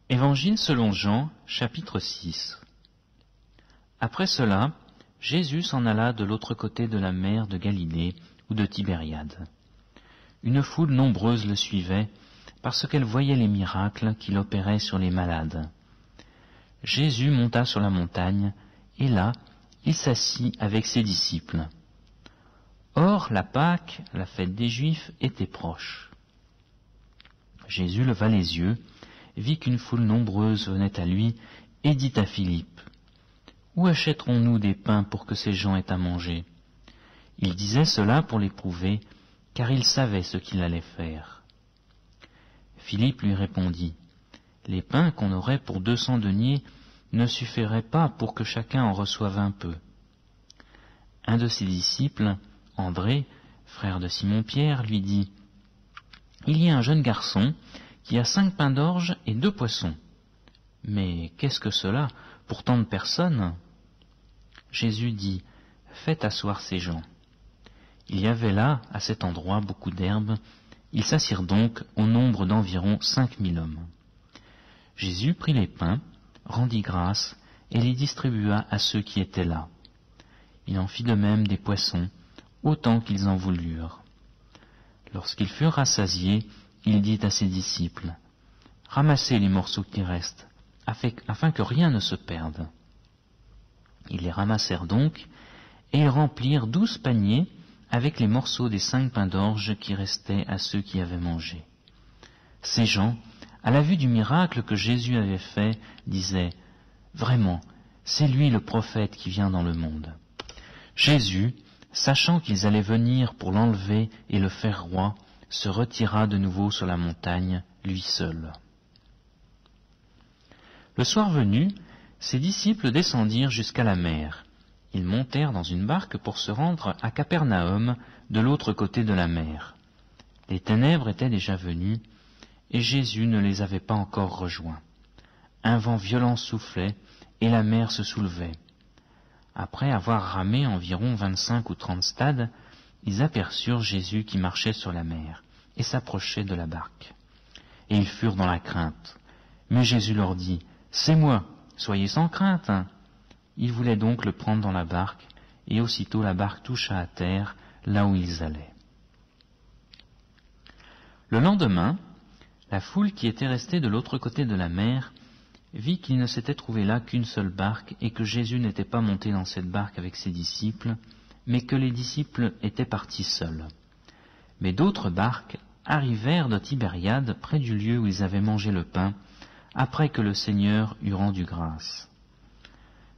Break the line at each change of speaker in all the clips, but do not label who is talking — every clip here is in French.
Évangile selon Jean, chapitre 6. Après cela, Jésus s'en alla de l'autre côté de la mer de Galilée ou de Tibériade. Une foule nombreuse le suivait, parce qu'elle voyait les miracles qu'il opérait sur les malades. Jésus monta sur la montagne, et là, il s'assit avec ses disciples. Or, la Pâque, la fête des Juifs, était proche. Jésus leva les yeux, vit qu'une foule nombreuse venait à lui, et dit à Philippe, « Où achèterons-nous des pains pour que ces gens aient à manger ?» Il disait cela pour l'éprouver, car il savait ce qu'il allait faire. Philippe lui répondit, « Les pains qu'on aurait pour 200 deniers ne suffiraient pas pour que chacun en reçoive un peu. » Un de ses disciples, André, frère de Simon-Pierre, lui dit, « Il y a un jeune garçon qui a 5 pains d'orge et 2 poissons. Mais qu'est-ce que cela pour tant de personnes ?» Jésus dit, « Faites asseoir ces gens. » Il y avait là, à cet endroit, beaucoup d'herbes. Ils s'assirent donc au nombre d'environ 5000 hommes. Jésus prit les pains, rendit grâce et les distribua à ceux qui étaient là. Il en fit de même des poissons, autant qu'ils en voulurent. Lorsqu'ils furent rassasiés, il dit à ses disciples, « Ramassez les morceaux qui restent, afin que rien ne se perde. » Ils les ramassèrent donc, et ils remplirent 12 paniers avec les morceaux des 5 pains d'orge qui restaient à ceux qui avaient mangé. Ces gens, à la vue du miracle que Jésus avait fait, disaient, « Vraiment, c'est lui le prophète qui vient dans le monde. » Jésus, sachant qu'ils allaient venir pour l'enlever et le faire roi, se retira de nouveau sur la montagne, lui seul. Le soir venu, ses disciples descendirent jusqu'à la mer. Ils montèrent dans une barque pour se rendre à Capernaum, de l'autre côté de la mer. Les ténèbres étaient déjà venues, et Jésus ne les avait pas encore rejoints. Un vent violent soufflait, et la mer se soulevait. Après avoir ramé environ 25 ou 30 stades, ils aperçurent Jésus qui marchait sur la mer, et s'approchait de la barque. Et ils furent dans la crainte. Mais Jésus leur dit, « C'est moi, soyez sans crainte. » Ils voulaient donc le prendre dans la barque, et aussitôt la barque toucha à terre, là où ils allaient. Le lendemain, la foule qui était restée de l'autre côté de la mer vit qu'il ne s'était trouvé là qu'une seule barque, et que Jésus n'était pas monté dans cette barque avec ses disciples, mais que les disciples étaient partis seuls. Mais d'autres barques arrivèrent de Tibériade, près du lieu où ils avaient mangé le pain, après que le Seigneur eut rendu grâce.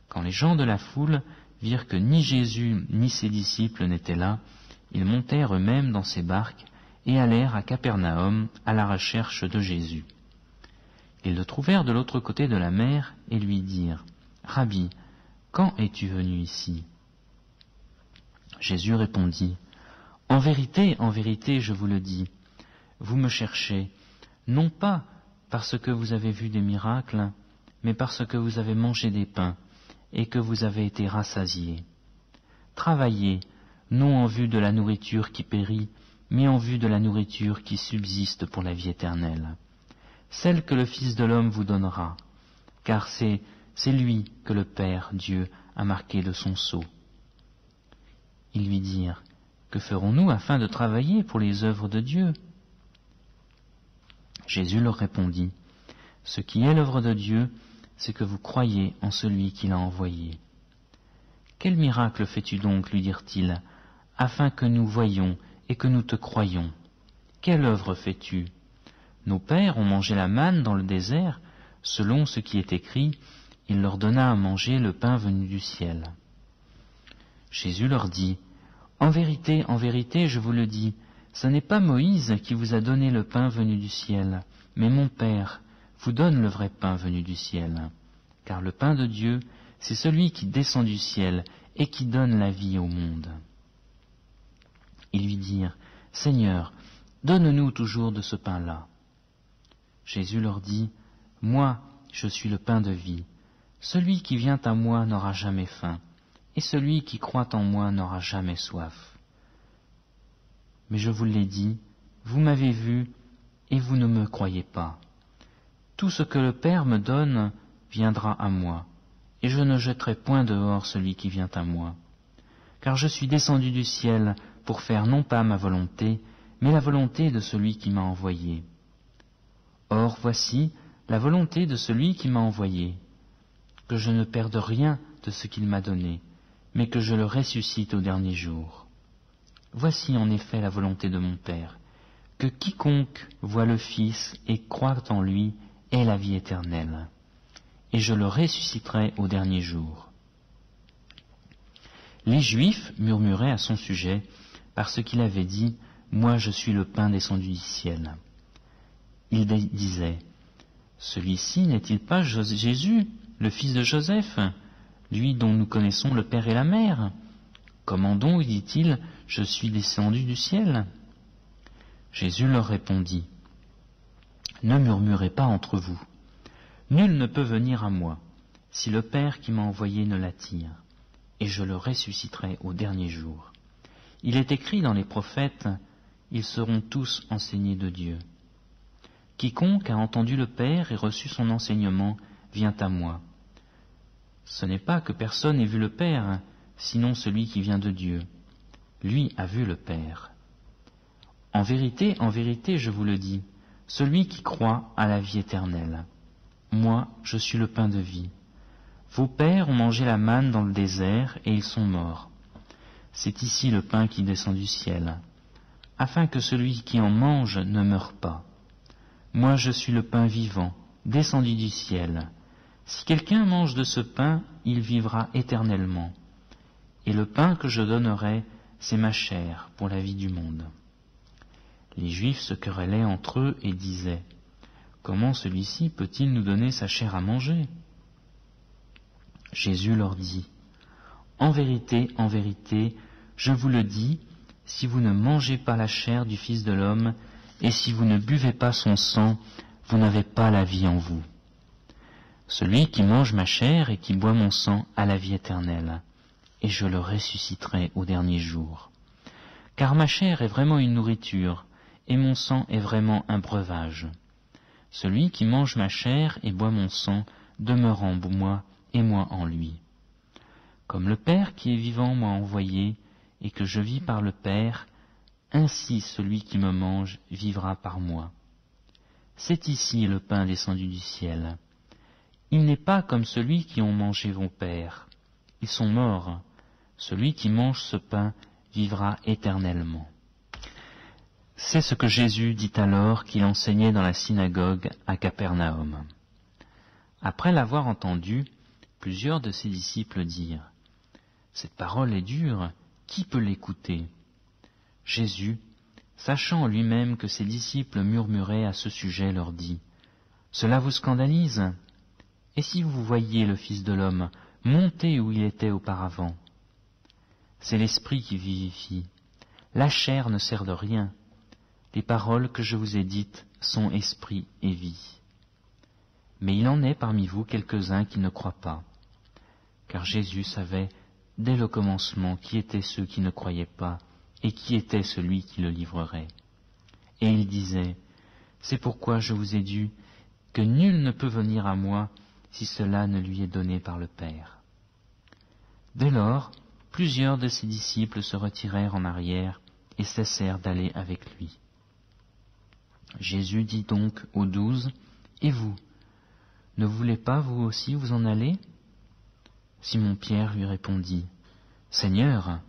Quand les gens de la foule virent que ni Jésus ni ses disciples n'étaient là, ils montèrent eux-mêmes dans ces barques et allèrent à Capernaum à la recherche de Jésus. Ils le trouvèrent de l'autre côté de la mer et lui dirent, « Rabbi, quand es-tu venu ici ?» Jésus répondit, « en vérité, je vous le dis, vous me cherchez, non pas parce que vous avez vu des miracles, mais parce que vous avez mangé des pains et que vous avez été rassasiés. Travaillez, non en vue de la nourriture qui périt, mais en vue de la nourriture qui subsiste pour la vie éternelle, celle que le Fils de l'homme vous donnera, car c'est lui que le Père, Dieu, a marqué de son sceau. » Ils lui dirent, « Que ferons-nous afin de travailler pour les œuvres de Dieu ?» Jésus leur répondit, « Ce qui est l'œuvre de Dieu, c'est que vous croyez en celui qui l'a envoyé. » « Quel miracle fais-tu donc, lui dirent-ils, afin que nous voyions et que nous te croyions? Quelle œuvre fais-tu? Nos pères ont mangé la manne dans le désert, selon ce qui est écrit, il leur donna à manger le pain venu du ciel. » Jésus leur dit, « En vérité, je vous le dis, ce n'est pas Moïse qui vous a donné le pain venu du ciel, mais mon Père vous donne le vrai pain venu du ciel. Car le pain de Dieu, c'est celui qui descend du ciel et qui donne la vie au monde. » Ils lui dirent, « Seigneur, donne-nous toujours de ce pain-là. » Jésus leur dit, « Moi, je suis le pain de vie. Celui qui vient à moi n'aura jamais faim, et celui qui croit en moi n'aura jamais soif. Mais je vous l'ai dit, vous m'avez vu, et vous ne me croyez pas. Tout ce que le Père me donne viendra à moi, et je ne jetterai point dehors celui qui vient à moi. Car je suis descendu du ciel pour faire non pas ma volonté, mais la volonté de celui qui m'a envoyé. Or voici la volonté de celui qui m'a envoyé, que je ne perde rien de ce qu'il m'a donné, mais que je le ressuscite au dernier jour. Voici en effet la volonté de mon Père, que quiconque voit le Fils et croit en lui ait la vie éternelle, et je le ressusciterai au dernier jour. Les Juifs murmuraient à son sujet, parce qu'il avait dit « Moi je suis le pain descendu du ciel ». Ils disaient « Celui-ci n'est-il pas Jésus, le fils de Joseph, lui dont nous connaissons le Père et la Mère? Comment donc dit-il « Je suis descendu du ciel » ?» Jésus leur répondit « Ne murmurez pas entre vous. Nul ne peut venir à moi, si le Père qui m'a envoyé ne l'attire, et je le ressusciterai au dernier jour. Il est écrit dans les prophètes, ils seront tous enseignés de Dieu. Quiconque a entendu le Père et reçu son enseignement vient à moi. Ce n'est pas que personne ait vu le Père, sinon celui qui vient de Dieu. Lui a vu le Père. En vérité, je vous le dis, celui qui croit a la vie éternelle. Moi, je suis le pain de vie. Vos pères ont mangé la manne dans le désert et ils sont morts. C'est ici le pain qui descend du ciel, afin que celui qui en mange ne meure pas. Moi, je suis le pain vivant, descendu du ciel. Si quelqu'un mange de ce pain, il vivra éternellement. Et le pain que je donnerai, c'est ma chair pour la vie du monde. Les Juifs se querellaient entre eux et disaient « Comment celui-ci peut-il nous donner sa chair à manger ?» Jésus leur dit « En vérité, je vous le dis, si vous ne mangez pas la chair du Fils de l'homme, et si vous ne buvez pas son sang, vous n'avez pas la vie en vous. Celui qui mange ma chair et qui boit mon sang a la vie éternelle, et je le ressusciterai au dernier jour. Car ma chair est vraiment une nourriture, et mon sang est vraiment un breuvage. Celui qui mange ma chair et boit mon sang demeure en moi, et moi en lui. Comme le Père qui est vivant m'a envoyé, et que je vis par le Père, ainsi celui qui me mange vivra par moi. C'est ici le pain descendu du ciel. Il n'est pas comme celui qui ont mangé vos pères. Ils sont morts. Celui qui mange ce pain vivra éternellement. » C'est ce que Jésus dit alors qu'il enseignait dans la synagogue à Capernaum. Après l'avoir entendu, plusieurs de ses disciples dirent « Cette parole est dure, qui peut l'écouter ?» Jésus, sachant lui-même que ses disciples murmuraient à ce sujet, leur dit « Cela vous scandalise ? Et si vous voyiez le Fils de l'homme monter où il était auparavant ? C'est l'Esprit qui vivifie. La chair ne sert de rien. Les paroles que je vous ai dites sont esprit et vie. Mais il en est parmi vous quelques-uns qui ne croient pas. » Car Jésus savait dès le commencement qui étaient ceux qui ne croyaient pas et qui était celui qui le livrerait. Et il disait « C'est pourquoi je vous ai dit que nul ne peut venir à moi si cela ne lui est donné par le Père. » Dès lors, plusieurs de ses disciples se retirèrent en arrière et cessèrent d'aller avec lui. Jésus dit donc aux 12, « Et vous, ne voulez pas vous aussi vous en aller ?» Simon-Pierre lui répondit, « Seigneur,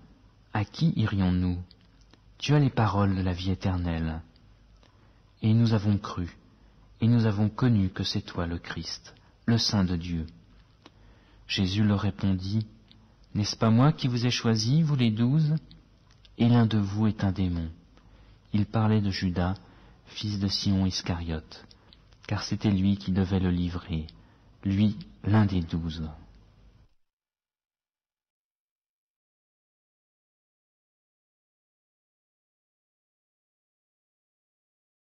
à qui irions-nous? Tu as les paroles de la vie éternelle. » Et nous avons cru, et nous avons connu que c'est toi le Christ, le Saint de Dieu. Jésus leur répondit, « N'est-ce pas moi qui vous ai choisis, vous les 12? Et l'un de vous est un démon. » Il parlait de Judas, fils de Simon Iscariote, car c'était lui qui devait le livrer, lui l'un des 12.